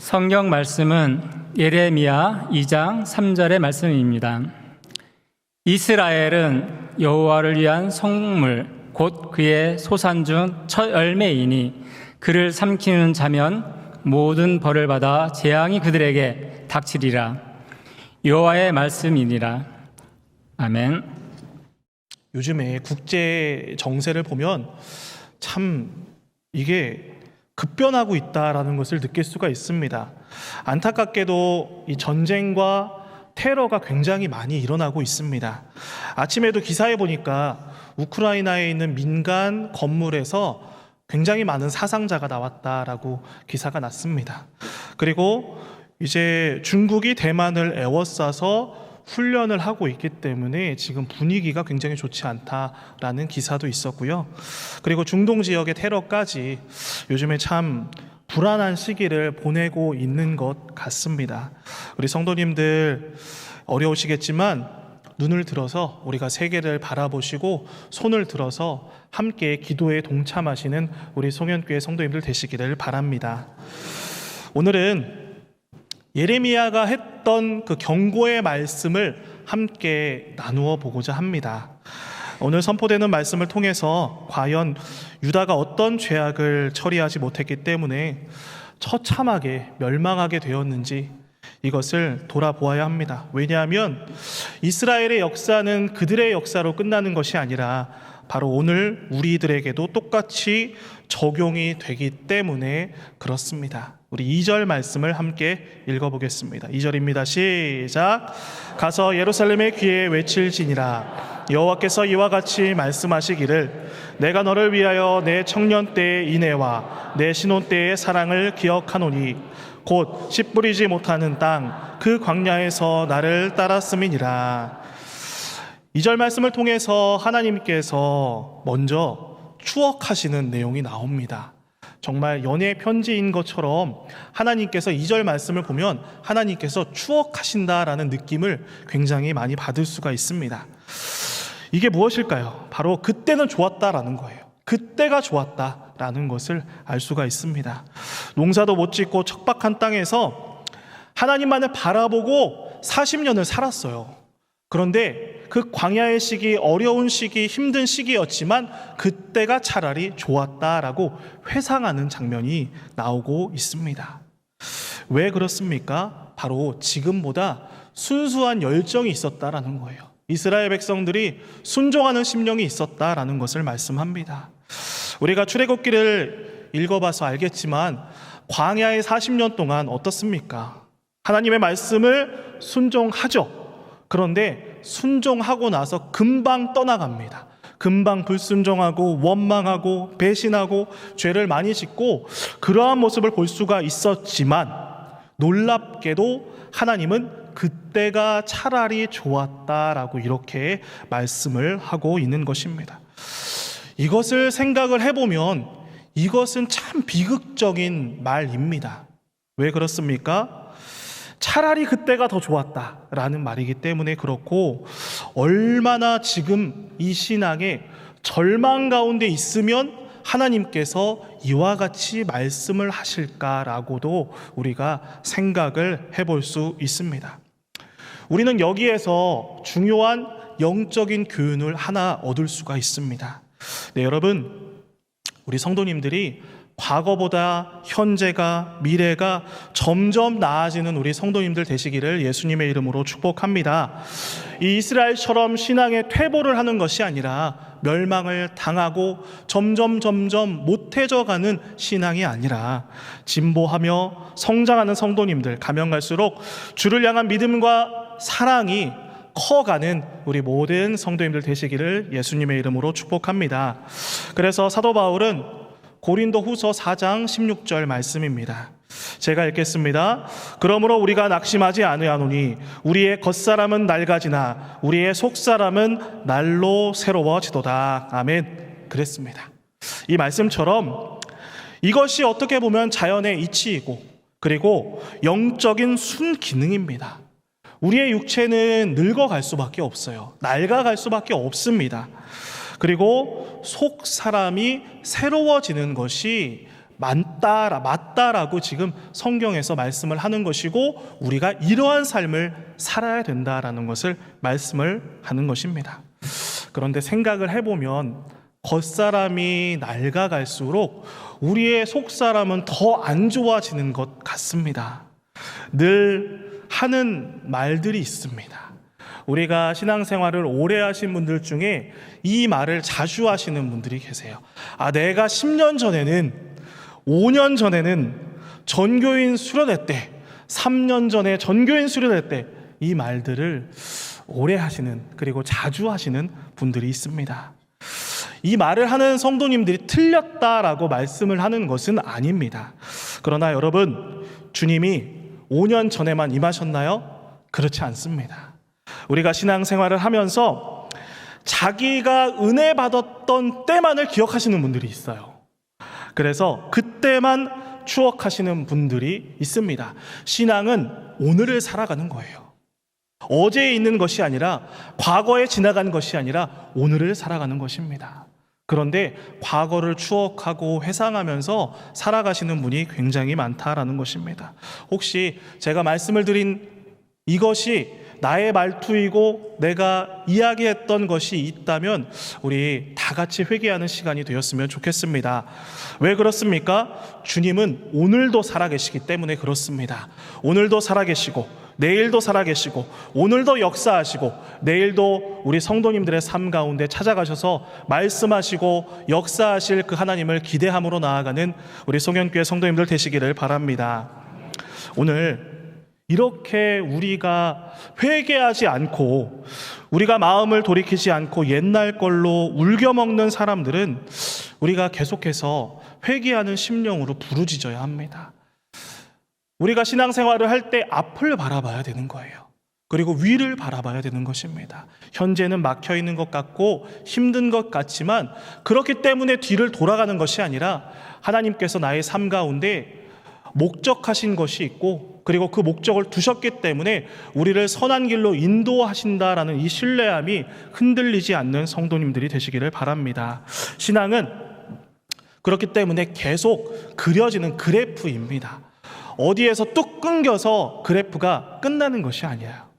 성경 말씀은 예레미야 2장 3절의 말씀입니다. 이스라엘은 여호와를 위한 성물 곧 그의 소산 중 첫 열매이니 그를 삼키는 자면 모든 벌을 받아 재앙이 그들에게 닥치리라. 여호와의 말씀이니라. 아멘. 요즘에 국제 정세를 보면 참 이게 급변하고 있다라는 것을 느낄 수가 있습니다. 안타깝게도 이 전쟁과 테러가 굉장히 많이 일어나고 있습니다. 아침에도 기사에 보니까 우크라이나에 있는 민간 건물에서 굉장히 많은 사상자가 나왔다라고 기사가 났습니다. 그리고 이제 중국이 대만을 에워싸서 훈련을 하고 있기 때문에 지금 분위기가 굉장히 좋지 않다라는 기사도 있었고요. 그리고 중동 지역의 테러까지 요즘에 참 불안한 시기를 보내고 있는 것 같습니다. 우리 성도님들 어려우시겠지만 눈을 들어서 우리가 세계를 바라보시고 손을 들어서 함께 기도에 동참하시는 우리 송현교회 성도님들 되시기를 바랍니다. 오늘은 예레미야가 했던 그 경고의 말씀을 함께 나누어 보고자 합니다. 오늘 선포되는 말씀을 통해서 과연 유다가 어떤 죄악을 처리하지 못했기 때문에 처참하게 멸망하게 되었는지 이것을 돌아보아야 합니다. 왜냐하면 이스라엘의 역사는 그들의 역사로 끝나는 것이 아니라 바로 오늘 우리들에게도 똑같이 적용이 되기 때문에 그렇습니다. 우리 2절 말씀을 함께 읽어보겠습니다. 2절입니다. 시작. 가서 예루살렘의 귀에 외칠지니라. 여호와께서 이와 같이 말씀하시기를 내가 너를 위하여 내 청년 때의 인애와 내 신혼 때의 사랑을 기억하노니 곧 씨 뿌리지 못하는 땅 그 광야에서 나를 따랐음이니라. 2절 말씀을 통해서 하나님께서 먼저 추억하시는 내용이 나옵니다. 정말 연애 편지인 것처럼 하나님께서 2절 말씀을 보면 하나님께서 추억하신다라는 느낌을 굉장히 많이 받을 수가 있습니다. 이게 무엇일까요? 바로 그때는 좋았다라는 거예요. 그때가 좋았다라는 것을 알 수가 있습니다. 농사도 못 짓고 척박한 땅에서 하나님만을 바라보고 40년을 살았어요. 그런데 그 광야의 시기, 어려운 시기, 힘든 시기였지만 그때가 차라리 좋았다라고 회상하는 장면이 나오고 있습니다. 왜 그렇습니까? 바로 지금보다 순수한 열정이 있었다라는 거예요. 이스라엘 백성들이 순종하는 심령이 있었다라는 것을 말씀합니다. 우리가 출애굽기를 읽어봐서 알겠지만 광야의 40년 동안 어떻습니까? 하나님의 말씀을 순종하죠. 그런데 순종하고 나서 금방 떠나갑니다. 금방 불순종하고 원망하고 배신하고 죄를 많이 짓고 그러한 모습을 볼 수가 있었지만 놀랍게도 하나님은 그때가 차라리 좋았다라고 이렇게 말씀을 하고 있는 것입니다. 이것을 생각을 해보면 이것은 참 비극적인 말입니다. 왜 그렇습니까? 차라리 그때가 더 좋았다라는 말이기 때문에 그렇고, 얼마나 지금 이 신앙에 절망 가운데 있으면 하나님께서 이와 같이 말씀을 하실까라고도 우리가 생각을 해볼 수 있습니다. 우리는 여기에서 중요한 영적인 교훈을 하나 얻을 수가 있습니다. 네, 여러분, 우리 성도님들이 과거보다 현재가, 미래가 점점 나아지는 우리 성도님들 되시기를 예수님의 이름으로 축복합니다. 이 이스라엘처럼 신앙의 퇴보를 하는 것이 아니라 멸망을 당하고 점점 못해져가는 신앙이 아니라 진보하며 성장하는 성도님들, 가면 갈수록 주를 향한 믿음과 사랑이 커가는 우리 모든 성도님들 되시기를 예수님의 이름으로 축복합니다. 그래서 사도 바울은 고린도 후서 4장 16절 말씀입니다. 제가 읽겠습니다. 그러므로 우리가 낙심하지 아니하노니 우리의 겉사람은 낡아지나 우리의 속사람은 날로 새로워지도다. 아멘. 그랬습니다. 이 말씀처럼 이것이 어떻게 보면 자연의 이치이고 그리고 영적인 순기능입니다. 우리의 육체는 늙어갈 수밖에 없어요. 낡아갈 수밖에 없습니다. 그리고 속 사람이 새로워지는 것이 맞다라고 지금 성경에서 말씀을 하는 것이고 우리가 이러한 삶을 살아야 된다라는 것을 말씀을 하는 것입니다. 그런데 생각을 해보면 겉사람이 낡아갈수록 우리의 속사람은 더 안 좋아지는 것 같습니다. 늘 하는 말들이 있습니다. 우리가 신앙생활을 오래 하신 분들 중에 이 말을 자주 하시는 분들이 계세요. 내가 10년 전에는, 5년 전에는 전교인 수련회 때, 3년 전에 전교인 수련회 때 이 말들을 오래 하시는, 그리고 자주 하시는 분들이 있습니다. 이 말을 하는 성도님들이 틀렸다라고 말씀을 하는 것은 아닙니다. 그러나 여러분, 주님이 5년 전에만 임하셨나요? 그렇지 않습니다. 우리가 신앙생활을 하면서 자기가 은혜 받았던 때만을 기억하시는 분들이 있어요. 그래서 그때만 추억하시는 분들이 있습니다. 신앙은 오늘을 살아가는 거예요. 어제에 있는 것이 아니라, 과거에 지나간 것이 아니라 오늘을 살아가는 것입니다. 그런데 과거를 추억하고 회상하면서 살아가시는 분이 굉장히 많다라는 것입니다. 혹시 제가 말씀을 드린 이것이 나의 말투이고 내가 이야기했던 것이 있다면 우리 다 같이 회개하는 시간이 되었으면 좋겠습니다. 왜 그렇습니까? 주님은 오늘도 살아계시기 때문에 그렇습니다. 오늘도 살아계시고 내일도 살아계시고 오늘도 역사하시고 내일도 우리 성도님들의 삶 가운데 찾아가셔서 말씀하시고 역사하실 그 하나님을 기대함으로 나아가는 우리 송현교회 성도님들 되시기를 바랍니다. 오늘 이렇게 우리가 회개하지 않고 우리가 마음을 돌이키지 않고 옛날 걸로 울겨먹는 사람들은 우리가 계속해서 회개하는 심령으로 부르짖어야 합니다. 우리가 신앙생활을 할 때 앞을 바라봐야 되는 거예요. 그리고 위를 바라봐야 되는 것입니다. 현재는 막혀 있는 것 같고 힘든 것 같지만 그렇기 때문에 뒤를 돌아가는 것이 아니라 하나님께서 나의 삶 가운데 목적하신 것이 있고 그리고 그 목적을 두셨기 때문에 우리를 선한 길로 인도하신다라는 이 신뢰함이 흔들리지 않는 성도님들이 되시기를 바랍니다. 신앙은 그렇기 때문에 계속 그려지는 그래프입니다. 어디에서 뚝 끊겨서 그래프가 끝나는 것이 아니에요.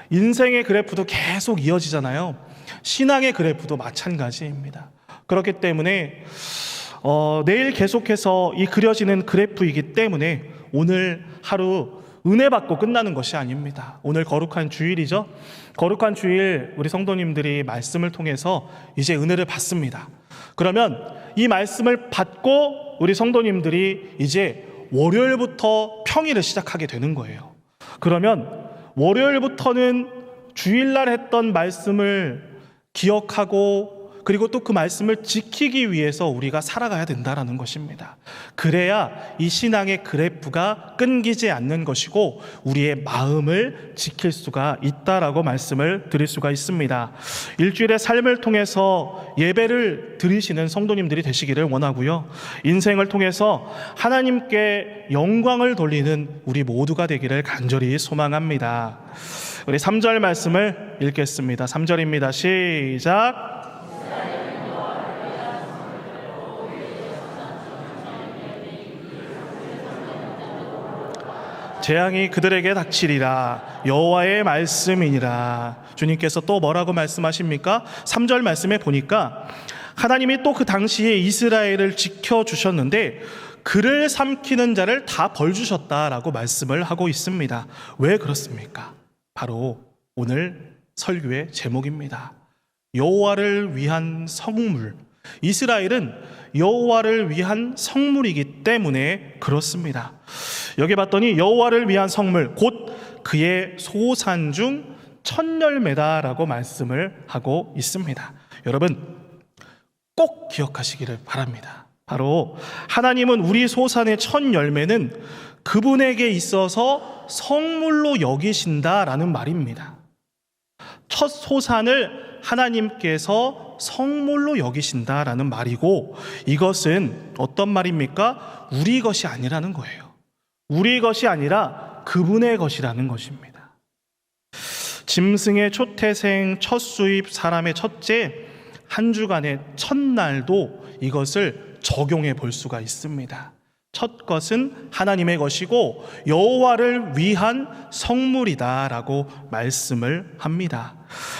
인생의 그래프도 계속 이어지잖아요. 신앙의 그래프도 마찬가지입니다. 그렇기 때문에 내일 계속해서 이 그려지는 그래프이기 때문에 오늘 하루 은혜 받고 끝나는 것이 아닙니다. 오늘 거룩한 주일이죠. 거룩한 주일 우리 성도님들이 말씀을 통해서 이제 은혜를 받습니다. 그러면 이 말씀을 받고 우리 성도님들이 이제 월요일부터 평일을 시작하게 되는 거예요. 그러면 월요일부터는 주일날 했던 말씀을 기억하고 그리고 또 그 말씀을 지키기 위해서 우리가 살아가야 된다라는 것입니다. 그래야 이 신앙의 그래프가 끊기지 않는 것이고 우리의 마음을 지킬 수가 있다라고 말씀을 드릴 수가 있습니다. 일주일의 삶을 통해서 예배를 드리시는 성도님들이 되시기를 원하고요. 인생을 통해서 하나님께 영광을 돌리는 우리 모두가 되기를 간절히 소망합니다. 우리 3절 말씀을 읽겠습니다. 3절입니다. 시작. 재앙이 그들에게 닥치리라. 여호와의 말씀이니라. 주님께서 또 뭐라고 말씀하십니까? 3절 말씀에 보니까 하나님이 또 그 당시에 이스라엘을 지켜주셨는데 그를 삼키는 자를 다 벌주셨다라고 말씀을 하고 있습니다. 왜 그렇습니까? 바로 오늘 설교의 제목입니다. 여호와를 위한 성물. 이스라엘은 여호와를 위한 성물이기 때문에 그렇습니다. 여기 봤더니 여호와를 위한 성물 곧 그의 소산 중 첫 열매다라고 말씀을 하고 있습니다. 여러분 꼭 기억하시기를 바랍니다. 바로 하나님은 우리 소산의 첫 열매는 그분에게 있어서 성물로 여기신다라는 말입니다. 첫 소산을 하나님께서 성물로 여기신다라는 말이고 이것은 어떤 말입니까? 우리 것이 아니라는 거예요. 우리 것이 아니라 그분의 것이라는 것입니다. 짐승의 초태생, 첫 수입, 사람의 첫째, 한 주간의 첫날도 이것을 적용해 볼 수가 있습니다. 첫 것은 하나님의 것이고 여호와를 위한 성물이다라고 말씀을 합니다.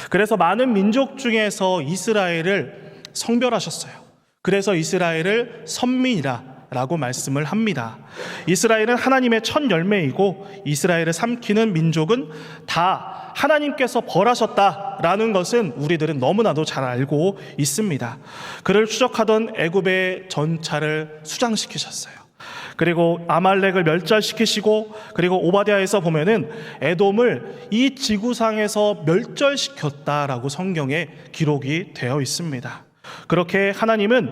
그래서 많은 민족 중에서 이스라엘을 성별하셨어요. 그래서 이스라엘을 선민이라고 말씀을 합니다. 이스라엘은 하나님의 첫 열매이고 이스라엘을 삼키는 민족은 다 하나님께서 벌하셨다라는 것은 우리들은 너무나도 잘 알고 있습니다. 그를 추적하던 애굽의 전차를 수장시키셨어요. 그리고 아말렉을 멸절시키시고, 그리고 오바댜에서 보면은 에돔을 이 지구상에서 멸절시켰다라고 성경에 기록이 되어 있습니다. 그렇게 하나님은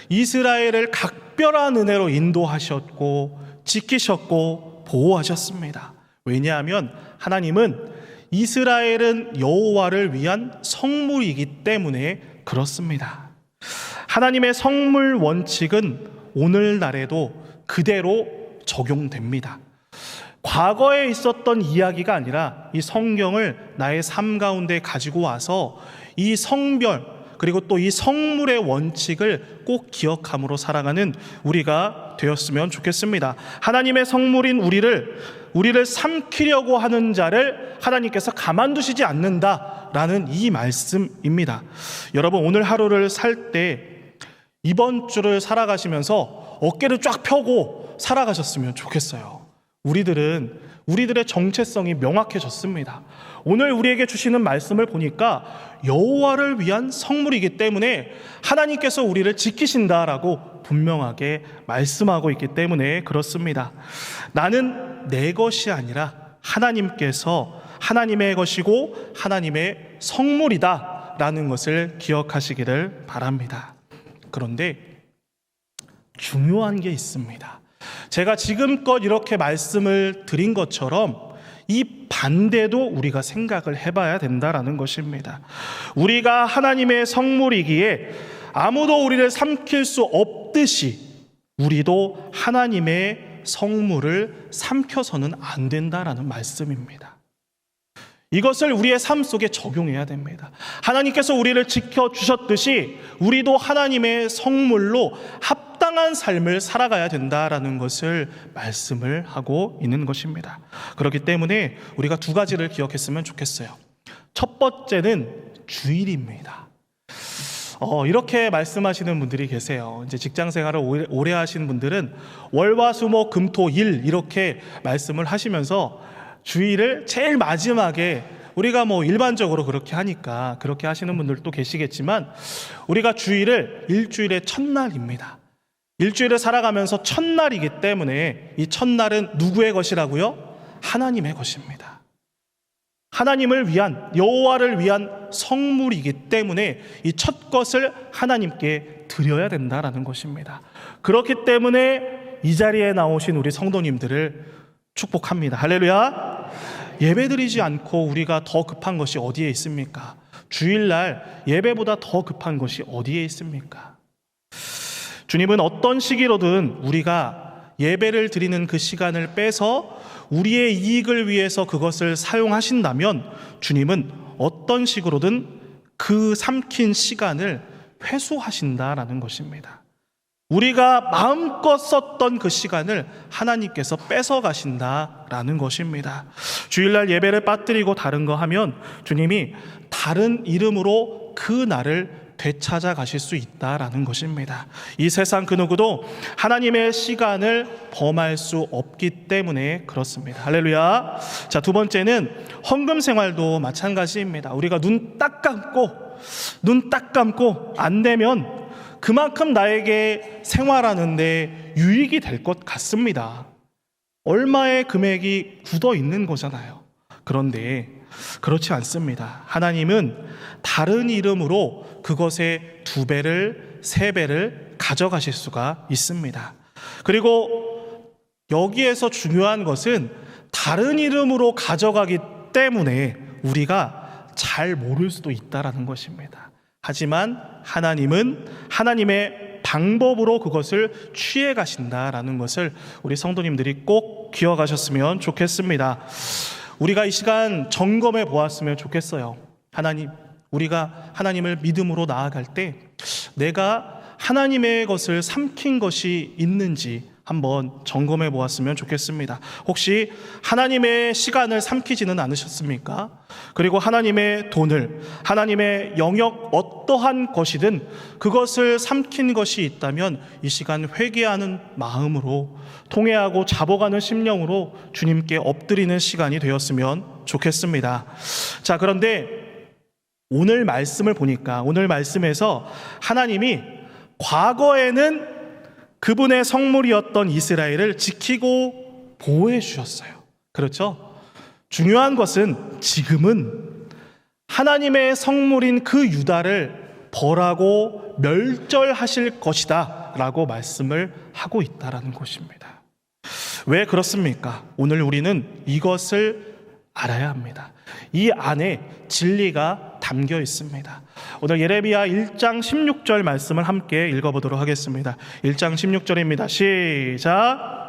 이스라엘을 각별한 은혜로 인도하셨고 지키셨고 보호하셨습니다. 왜냐하면 하나님은 이스라엘은 여호와를 위한 성물이기 때문에 그렇습니다. 하나님의 성물 원칙은 오늘날에도 그대로 적용됩니다. 과거에 있었던 이야기가 아니라 이 성경을 나의 삶 가운데 가지고 와서 이 성별 그리고 또 이 성물의 원칙을 꼭 기억함으로 살아가는 우리가 되었으면 좋겠습니다. 하나님의 성물인 우리를 삼키려고 하는 자를 하나님께서 가만두시지 않는다라는 이 말씀입니다. 여러분, 오늘 하루를 살 때 이번 주를 살아가시면서 어깨를 쫙 펴고 살아가셨으면 좋겠어요. 우리들의 정체성이 명확해졌습니다. 오늘 우리에게 주시는 말씀을 보니까 여호와를 위한 성물이기 때문에 하나님께서 우리를 지키신다라고 분명하게 말씀하고 있기 때문에 그렇습니다. 나는 내 것이 아니라 하나님께서 하나님의 것이고 하나님의 성물이다라는 것을 기억하시기를 바랍니다. 그런데 중요한 게 있습니다. 제가 지금껏 이렇게 말씀을 드린 것처럼 이 반대도 우리가 생각을 해봐야 된다라는 것입니다. 우리가 하나님의 성물이기에 아무도 우리를 삼킬 수 없듯이 우리도 하나님의 성물을 삼켜서는 안 된다라는 말씀입니다. 이것을 우리의 삶 속에 적용해야 됩니다. 하나님께서 우리를 지켜주셨듯이 우리도 하나님의 성물로 합당한 삶을 살아가야 된다라는 것을 말씀을 하고 있는 것입니다. 그렇기 때문에 우리가 두 가지를 기억했으면 좋겠어요. 첫 번째는 주일입니다. 이렇게 말씀하시는 분들이 계세요. 이제 직장 생활을 오래 하신 분들은 월화수목 금토일 이렇게 말씀을 하시면서 주일을 제일 마지막에 우리가 일반적으로 그렇게 하니까 그렇게 하시는 분들도 계시겠지만 우리가 주일을 일주일의 첫날입니다. 일주일을 살아가면서 첫날이기 때문에 이 첫날은 누구의 것이라고요? 하나님의 것입니다. 하나님을 위한, 여호와를 위한 성물이기 때문에 이 첫 것을 하나님께 드려야 된다라는 것입니다. 그렇기 때문에 이 자리에 나오신 우리 성도님들을 축복합니다. 할렐루야. 예배드리지 않고 우리가 더 급한 것이 어디에 있습니까? 주일날 예배보다 더 급한 것이 어디에 있습니까? 주님은 어떤 시기로든 우리가 예배를 드리는 그 시간을 빼서 우리의 이익을 위해서 그것을 사용하신다면 주님은 어떤 식으로든 그 삼킨 시간을 회수하신다라는 것입니다. 우리가 마음껏 썼던 그 시간을 하나님께서 뺏어가신다라는 것입니다. 주일날 예배를 빠뜨리고 다른 거 하면 주님이 다른 이름으로 그 날을 되찾아 가실 수 있다라는 것입니다. 이 세상 그 누구도 하나님의 시간을 범할 수 없기 때문에 그렇습니다. 할렐루야. 자, 두 번째는 헌금 생활도 마찬가지입니다. 우리가 눈 딱 감고 안 되면 그만큼 나에게 생활하는데 유익이 될 것 같습니다. 얼마의 금액이 굳어 있는 거잖아요. 그런데 그렇지 않습니다. 하나님은 다른 이름으로 그것의 2배를 3배를 가져가실 수가 있습니다. 그리고 여기에서 중요한 것은 다른 이름으로 가져가기 때문에 우리가 잘 모를 수도 있다라는 것입니다. 하지만 하나님은 하나님의 방법으로 그것을 취해 가신다라는 것을 우리 성도님들이 꼭 기억하셨으면 좋겠습니다. 우리가 이 시간 점검해 보았으면 좋겠어요. 우리가 하나님을 믿음으로 나아갈 때 내가 하나님의 것을 삼킨 것이 있는지 한번 점검해 보았으면 좋겠습니다. 혹시 하나님의 시간을 삼키지는 않으셨습니까? 그리고 하나님의 돈을, 하나님의 영역 어떠한 것이든 그것을 삼킨 것이 있다면 이 시간 회개하는 마음으로, 통회하고 잡아가는 심령으로 주님께 엎드리는 시간이 되었으면 좋겠습니다. 자, 그런데 오늘 말씀을 보니까, 오늘 말씀에서 하나님이 과거에는 그분의 성물이었던 이스라엘을 지키고 보호해 주셨어요. 그렇죠? 중요한 것은 지금은 하나님의 성물인 그 유다를 벌하고 멸절하실 것이다 라고 말씀을 하고 있다는 것입니다. 왜 그렇습니까? 오늘 우리는 이것을 알아야 합니다. 이 안에 진리가 담겨 있습니다. 오늘 예레미야 1장 16절 말씀을 함께 읽어보도록 하겠습니다. 1장 16절입니다. 시작.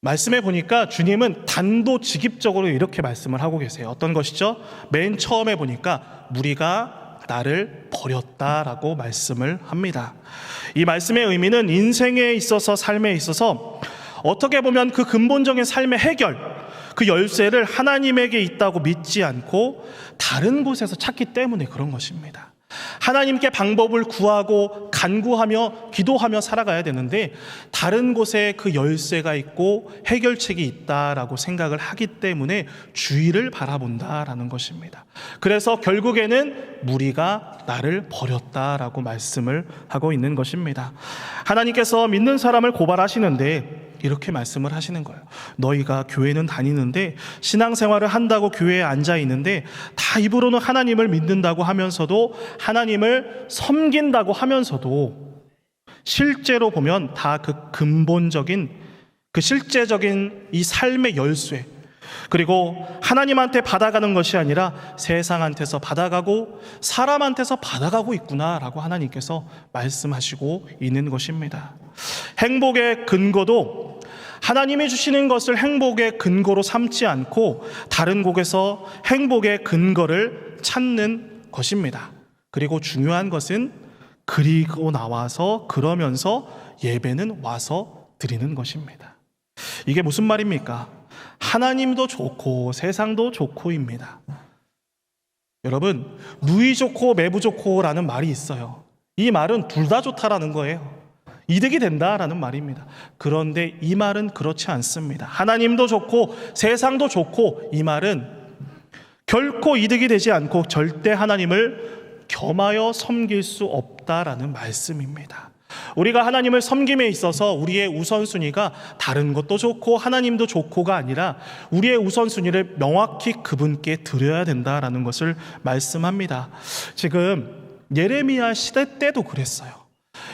말씀해 보니까 주님은 단도직입적으로 이렇게 말씀을 하고 계세요. 어떤 것이죠? 맨 처음에 보니까 무리가 나를 버렸다라고 말씀을 합니다. 이 말씀의 의미는 인생에 있어서, 삶에 있어서 어떻게 보면 그 근본적인 삶의 해결, 그 열쇠를 하나님에게 있다고 믿지 않고 다른 곳에서 찾기 때문에 그런 것입니다. 하나님께 방법을 구하고 간구하며 기도하며 살아가야 되는데 다른 곳에 그 열쇠가 있고 해결책이 있다라고 생각을 하기 때문에 주의를 바라본다라는 것입니다. 그래서 결국에는 무리가 나를 버렸다라고 말씀을 하고 있는 것입니다. 하나님께서 믿는 사람을 고발하시는데 이렇게 말씀을 하시는 거예요. 너희가 교회는 다니는데, 신앙생활을 한다고 교회에 앉아 있는데 다 입으로는 하나님을 믿는다고 하면서도, 하나님을 섬긴다고 하면서도 실제로 보면 다 그 근본적인, 그 실제적인 이 삶의 열쇠, 그리고 하나님한테 받아가는 것이 아니라 세상한테서 받아가고 사람한테서 받아가고 있구나라고 하나님께서 말씀하시고 있는 것입니다. 행복의 근거도 하나님이 주시는 것을 행복의 근거로 삼지 않고 다른 곳에서 행복의 근거를 찾는 것입니다. 그리고 중요한 것은 그리고 나와서, 그러면서 예배는 와서 드리는 것입니다. 이게 무슨 말입니까? 하나님도 좋고 세상도 좋고입니다. 여러분, 누이 좋고 매부 좋고라는 말이 있어요. 이 말은 둘 다 좋다라는 거예요. 이득이 된다라는 말입니다. 그런데 이 말은 그렇지 않습니다. 하나님도 좋고 세상도 좋고, 이 말은 결코 이득이 되지 않고 절대 하나님을 겸하여 섬길 수 없다라는 말씀입니다. 우리가 하나님을 섬김에 있어서 우리의 우선순위가 다른 것도 좋고 하나님도 좋고가 아니라 우리의 우선순위를 명확히 그분께 드려야 된다라는 것을 말씀합니다. 지금 예레미야 시대 때도 그랬어요.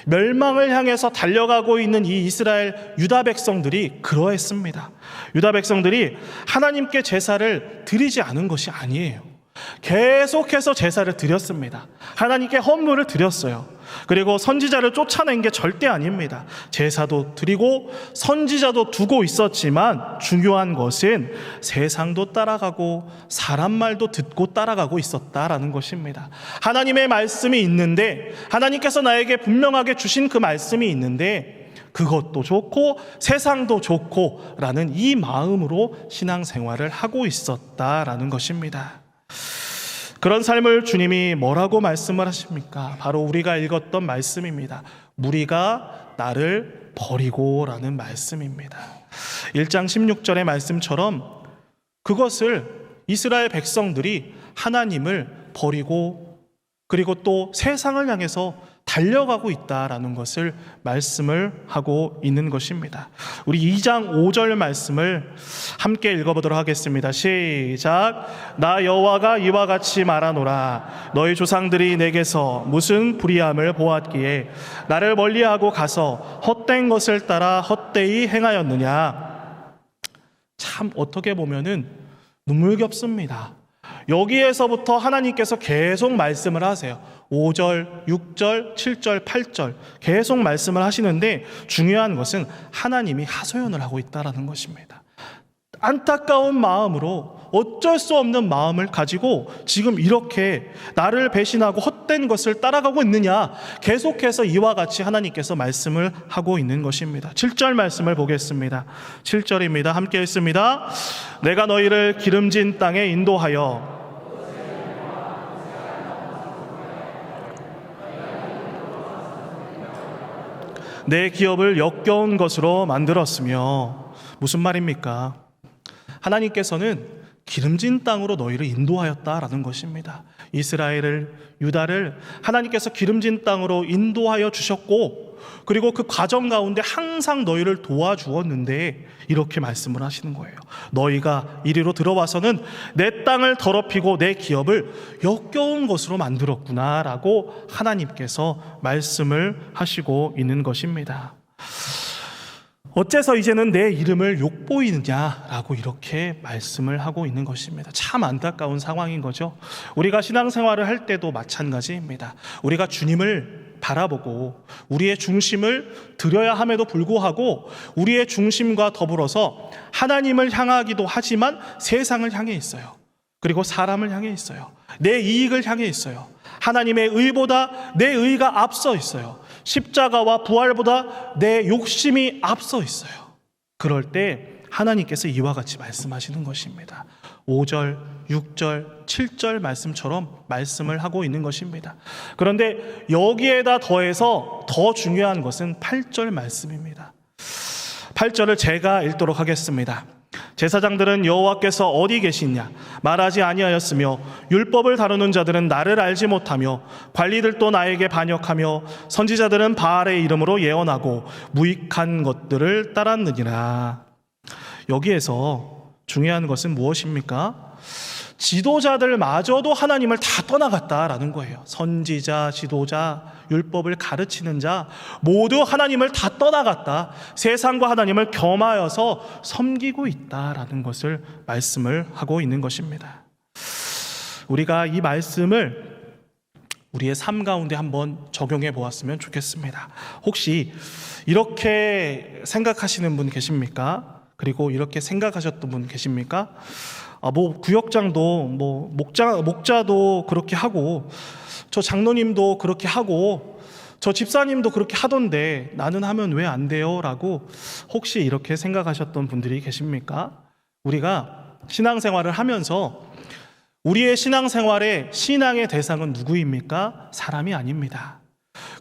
멸망을 향해서 달려가고 있는 이 이스라엘 유다 백성들이 그러했습니다. 유다 백성들이 하나님께 제사를 드리지 않은 것이 아니에요. 계속해서 제사를 드렸습니다. 하나님께 헌물을 드렸어요. 그리고 선지자를 쫓아낸 게 절대 아닙니다. 제사도 드리고 선지자도 두고 있었지만 중요한 것은 세상도 따라가고 사람 말도 듣고 따라가고 있었다라는 것입니다. 하나님의 말씀이 있는데, 하나님께서 나에게 분명하게 주신 그 말씀이 있는데 그것도 좋고 세상도 좋고 라는 이 마음으로 신앙생활을 하고 있었다라는 것입니다. 그런 삶을 주님이 뭐라고 말씀을 하십니까? 바로 우리가 읽었던 말씀입니다. 무리가 나를 버리고 라는 말씀입니다. 1장 16절의 말씀처럼 그것을 이스라엘 백성들이 하나님을 버리고 그리고 또 세상을 향해서 달려가고 있다라는 것을 말씀을 하고 있는 것입니다. 우리 2장 5절 말씀을 함께 읽어보도록 하겠습니다. 시작. 나 여호와가 이와 같이 말하노라. 너희 조상들이 내게서 무슨 불의함을 보았기에 나를 멀리하고 가서 헛된 것을 따라 헛되이 행하였느냐. 참 어떻게 보면은 눈물겹습니다. 여기에서부터 하나님께서 계속 말씀을 하세요. 5절, 6절, 7절, 8절 계속 말씀을 하시는데 중요한 것은 하나님이 하소연을 하고 있다는 것입니다. 안타까운 마음으로 어쩔 수 없는 마음을 가지고 지금 이렇게 나를 배신하고 헛된 것을 따라가고 있느냐, 계속해서 이와 같이 하나님께서 말씀을 하고 있는 것입니다. 7절 말씀을 보겠습니다. 7절입니다. 함께 읽습니다. 내가 너희를 기름진 땅에 인도하여 내 기업을 역겨운 것으로 만들었으며. 무슨 말입니까? 하나님께서는 기름진 땅으로 너희를 인도하였다라는 것입니다. 이스라엘을, 유다를 하나님께서 기름진 땅으로 인도하여 주셨고, 그리고 그 과정 가운데 항상 너희를 도와주었는데 이렇게 말씀을 하시는 거예요. 너희가 이리로 들어와서는 내 땅을 더럽히고 내 기업을 역겨운 것으로 만들었구나 라고 하나님께서 말씀을 하시고 있는 것입니다. 어째서 이제는 내 이름을 욕보이느냐라고 이렇게 말씀을 하고 있는 것입니다. 참 안타까운 상황인 거죠. 우리가 신앙생활을 할 때도 마찬가지입니다. 우리가 주님을 바라보고 우리의 중심을 드려야 함에도 불구하고 우리의 중심과 더불어서 하나님을 향하기도 하지만 세상을 향해 있어요. 그리고 사람을 향해 있어요. 내 이익을 향해 있어요. 하나님의 의보다 내 의가 앞서 있어요. 십자가와 부활보다 내 욕심이 앞서 있어요. 그럴 때 하나님께서 이와 같이 말씀하시는 것입니다. 5절, 6절, 7절 말씀처럼 말씀을 하고 있는 것입니다. 그런데 여기에다 더해서 더 중요한 것은 8절 말씀입니다. 8절을 제가 읽도록 하겠습니다. 제사장들은 여호와께서 어디 계시냐 말하지 아니하였으며 율법을 다루는 자들은 나를 알지 못하며 관리들도 나에게 반역하며 선지자들은 바알의 이름으로 예언하고 무익한 것들을 따랐느니라. 여기에서 중요한 것은 무엇입니까? 지도자들마저도 하나님을 다 떠나갔다라는 거예요. 선지자, 지도자, 율법을 가르치는 자 모두 하나님을 다 떠나갔다. 세상과 하나님을 겸하여서 섬기고 있다라는 것을 말씀을 하고 있는 것입니다. 우리가 이 말씀을 우리의 삶 가운데 한번 적용해 보았으면 좋겠습니다. 혹시 이렇게 생각하시는 분 계십니까? 그리고 이렇게 생각하셨던 분 계십니까? 구역장도 목자도 그렇게 하고 저 장로님도 그렇게 하고 저 집사님도 그렇게 하던데 나는 하면 왜 안 돼요? 라고 혹시 이렇게 생각하셨던 분들이 계십니까? 우리가 신앙생활을 하면서 우리의 신앙생활의 신앙의 대상은 누구입니까? 사람이 아닙니다.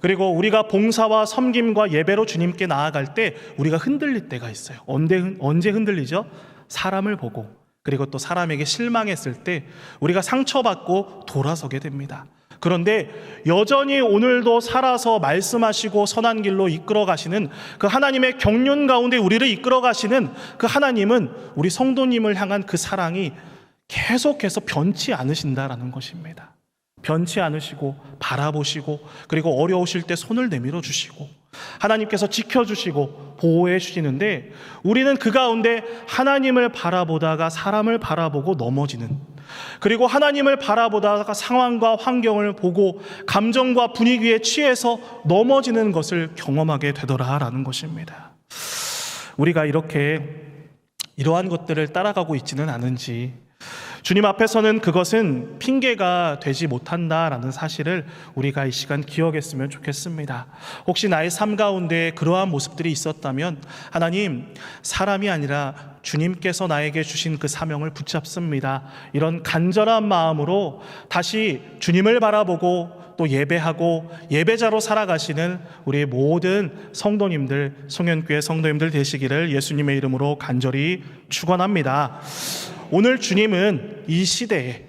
그리고 우리가 봉사와 섬김과 예배로 주님께 나아갈 때 우리가 흔들릴 때가 있어요. 언제 흔들리죠? 사람을 보고, 그리고 또 사람에게 실망했을 때 우리가 상처받고 돌아서게 됩니다. 그런데 여전히 오늘도 살아서 말씀하시고 선한 길로 이끌어 가시는 그 하나님의 경륜 가운데 우리를 이끌어 가시는 그 하나님은 우리 성도님을 향한 그 사랑이 계속해서 변치 않으신다라는 것입니다. 변치 않으시고 바라보시고, 그리고 어려우실 때 손을 내밀어 주시고 하나님께서 지켜주시고 보호해 주시는데, 우리는 그 가운데 하나님을 바라보다가 사람을 바라보고 넘어지는, 그리고 하나님을 바라보다가 상황과 환경을 보고 감정과 분위기에 취해서 넘어지는 것을 경험하게 되더라라는 것입니다. 우리가 이러한 것들을 따라가고 있지는 않은지, 주님 앞에서는 그것은 핑계가 되지 못한다라는 사실을 우리가 이 시간 기억했으면 좋겠습니다. 혹시 나의 삶 가운데 그러한 모습들이 있었다면 하나님, 사람이 아니라 주님께서 나에게 주신 그 사명을 붙잡습니다. 이런 간절한 마음으로 다시 주님을 바라보고 또 예배하고 예배자로 살아가시는 우리 모든 성도님들, 송현교회 성도님들 되시기를 예수님의 이름으로 간절히 축원합니다. 오늘 주님은 이 시대에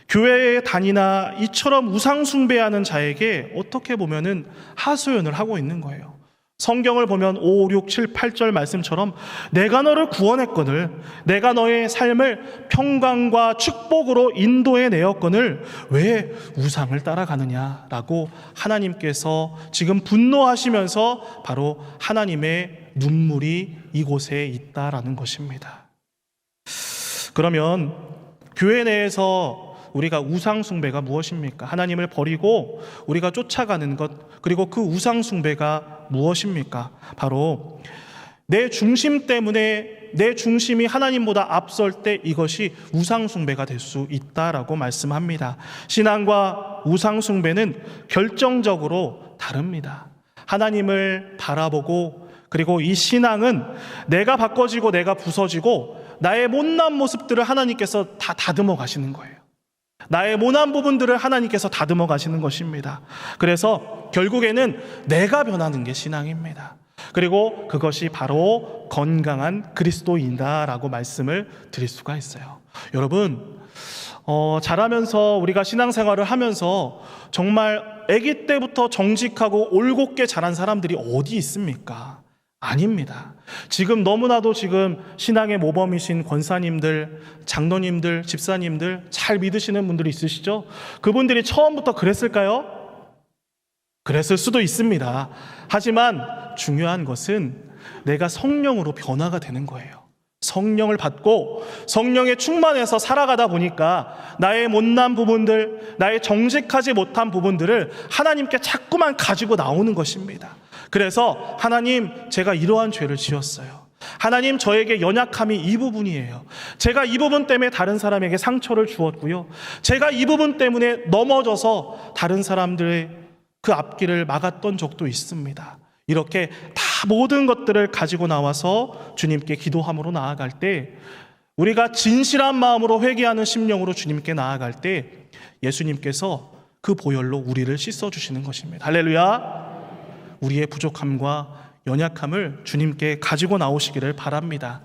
교회에 다니나 이처럼 우상 숭배하는 자에게 어떻게 보면은 하소연을 하고 있는 거예요. 성경을 보면 5, 6, 7, 8절 말씀처럼 내가 너를 구원했거늘, 내가 너의 삶을 평강과 축복으로 인도해 내었거늘 왜 우상을 따라가느냐라고 하나님께서 지금 분노하시면서 바로 하나님의 눈물이 이곳에 있다라는 것입니다. 그러면 교회 내에서 우리가 우상 숭배가 무엇입니까? 하나님을 버리고 우리가 쫓아가는 것, 그리고 그 우상 숭배가 무엇입니까? 바로 내 중심 때문에 내 중심이 하나님보다 앞설 때 이것이 우상숭배가 될 수 있다라고 말씀합니다. 신앙과 우상숭배는 결정적으로 다릅니다. 하나님을 바라보고, 그리고 이 신앙은 내가 바꿔지고 내가 부서지고 나의 못난 모습들을 하나님께서 다 다듬어 가시는 거예요. 나의 모난 부분들을 하나님께서 다듬어 가시는 것입니다. 그래서 결국에는 내가 변하는 게 신앙입니다. 그리고 그것이 바로 건강한 그리스도인이다라고 말씀을 드릴 수가 있어요. 여러분, 자라면서 우리가 신앙생활을 하면서 정말 아기 때부터 정직하고 올곧게 자란 사람들이 어디 있습니까? 아닙니다. 지금 너무나도 지금 신앙의 모범이신 권사님들, 장로님들, 집사님들 잘 믿으시는 분들이 있으시죠? 그분들이 처음부터 그랬을까요? 그랬을 수도 있습니다. 하지만 중요한 것은 내가 성령으로 변화가 되는 거예요. 성령을 받고 성령에 충만해서 살아가다 보니까 나의 못난 부분들, 나의 정직하지 못한 부분들을 하나님께 자꾸만 가지고 나오는 것입니다. 그래서 하나님, 제가 이러한 죄를 지었어요. 하나님, 저에게 연약함이 이 부분이에요. 제가 이 부분 때문에 다른 사람에게 상처를 주었고요. 제가 이 부분 때문에 넘어져서 다른 사람들의 그 앞길을 막았던 적도 있습니다. 이렇게 다 모든 것들을 가지고 나와서 주님께 기도함으로 나아갈 때, 우리가 진실한 마음으로 회개하는 심령으로 주님께 나아갈 때 예수님께서 그 보혈로 우리를 씻어주시는 것입니다. 할렐루야. 우리의 부족함과 연약함을 주님께 가지고 나오시기를 바랍니다.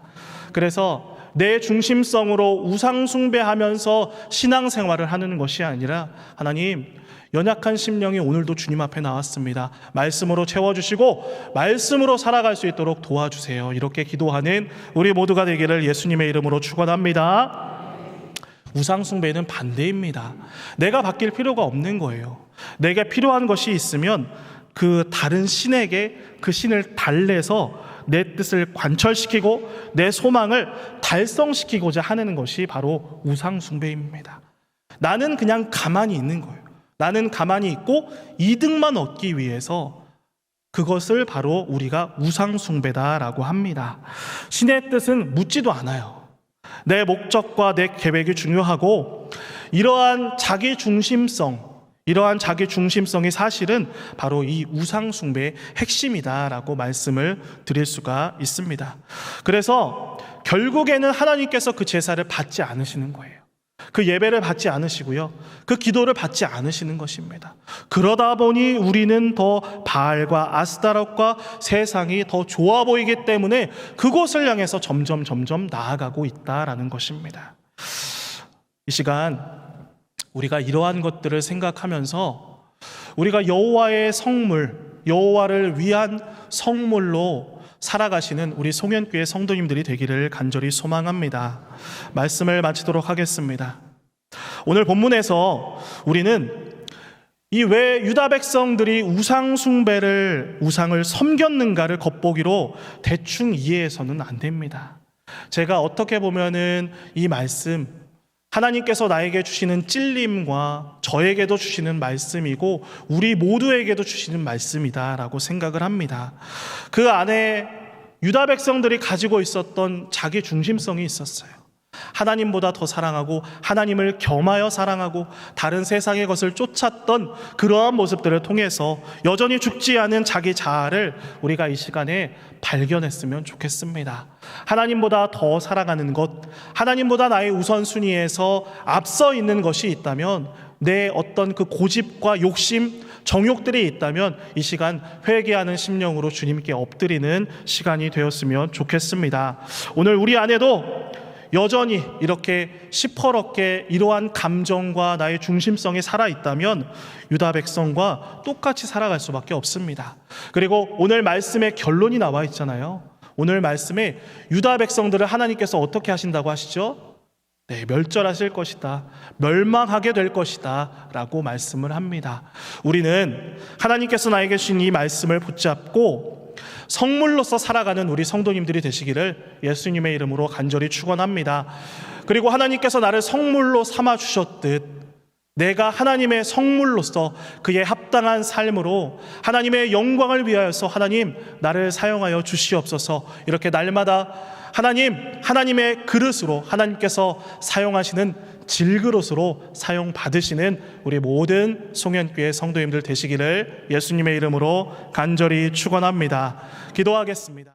그래서 내 중심성으로 우상숭배하면서 신앙생활을 하는 것이 아니라, 하나님, 연약한 심령이 오늘도 주님 앞에 나왔습니다. 말씀으로 채워주시고 말씀으로 살아갈 수 있도록 도와주세요. 이렇게 기도하는 우리 모두가 되기를 예수님의 이름으로 축원합니다. 우상숭배는 반대입니다. 내가 바뀔 필요가 없는 거예요. 내게 필요한 것이 있으면 그 다른 신에게 그 신을 달래서 내 뜻을 관철시키고 내 소망을 달성시키고자 하는 것이 바로 우상숭배입니다. 나는 그냥 가만히 있는 거예요. 나는 가만히 있고 이득만 얻기 위해서, 그것을 바로 우리가 우상숭배다라고 합니다. 신의 뜻은 묻지도 않아요. 내 목적과 내 계획이 중요하고, 이러한 자기 중심성이 사실은 바로 이 우상숭배의 핵심이다라고 말씀을 드릴 수가 있습니다. 그래서 결국에는 하나님께서 그 제사를 받지 않으시는 거예요. 그 예배를 받지 않으시고요, 그 기도를 받지 않으시는 것입니다. 그러다 보니 우리는 더 바알과 아스타롯과 세상이 더 좋아 보이기 때문에 그곳을 향해서 점점 나아가고 있다라는 것입니다. 이 시간 우리가 이러한 것들을 생각하면서 우리가 여호와의 성물, 여호와를 위한 성물로 살아가시는 우리 송현교회 성도님들이 되기를 간절히 소망합니다. 말씀을 마치도록 하겠습니다. 오늘 본문에서 우리는 이 왜 유다 백성들이 우상을 섬겼는가를 겉보기로 대충 이해해서는 안 됩니다. 제가 어떻게 보면은 이 말씀, 하나님께서 나에게 주시는 찔림과 저에게도 주시는 말씀이고 우리 모두에게도 주시는 말씀이다라고 생각을 합니다. 그 안에 유다 백성들이 가지고 있었던 자기 중심성이 있었어요. 하나님보다 더 사랑하고 하나님을 겸하여 사랑하고 다른 세상의 것을 쫓았던 그러한 모습들을 통해서 여전히 죽지 않은 자기 자아를 우리가 이 시간에 발견했으면 좋겠습니다. 하나님보다 더 사랑하는 것, 하나님보다 나의 우선순위에서 앞서 있는 것이 있다면, 내 어떤 그 고집과 욕심, 정욕들이 있다면 이 시간 회개하는 심령으로 주님께 엎드리는 시간이 되었으면 좋겠습니다. 오늘 우리 안에도 여전히 이렇게 시퍼렇게 이러한 감정과 나의 중심성이 살아있다면 유다 백성과 똑같이 살아갈 수밖에 없습니다. 그리고 오늘 말씀의 결론이 나와 있잖아요. 오늘 말씀에 유다 백성들을 하나님께서 어떻게 하신다고 하시죠? 네, 멸절하실 것이다, 멸망하게 될 것이다 라고 말씀을 합니다. 우리는 하나님께서 나에게 주신 이 말씀을 붙잡고 성물로서 살아가는 우리 성도님들이 되시기를 예수님의 이름으로 간절히 축원합니다. 그리고 하나님께서 나를 성물로 삼아 주셨듯 내가 하나님의 성물로서 그의 합당한 삶으로 하나님의 영광을 위하여서 하나님 나를 사용하여 주시옵소서. 이렇게 날마다 하나님의 그릇으로, 하나님께서 사용하시는 질그릇으로 사용받으시는 우리 모든 송년교회 성도님들 되시기를 예수님의 이름으로 간절히 축원합니다. 기도하겠습니다.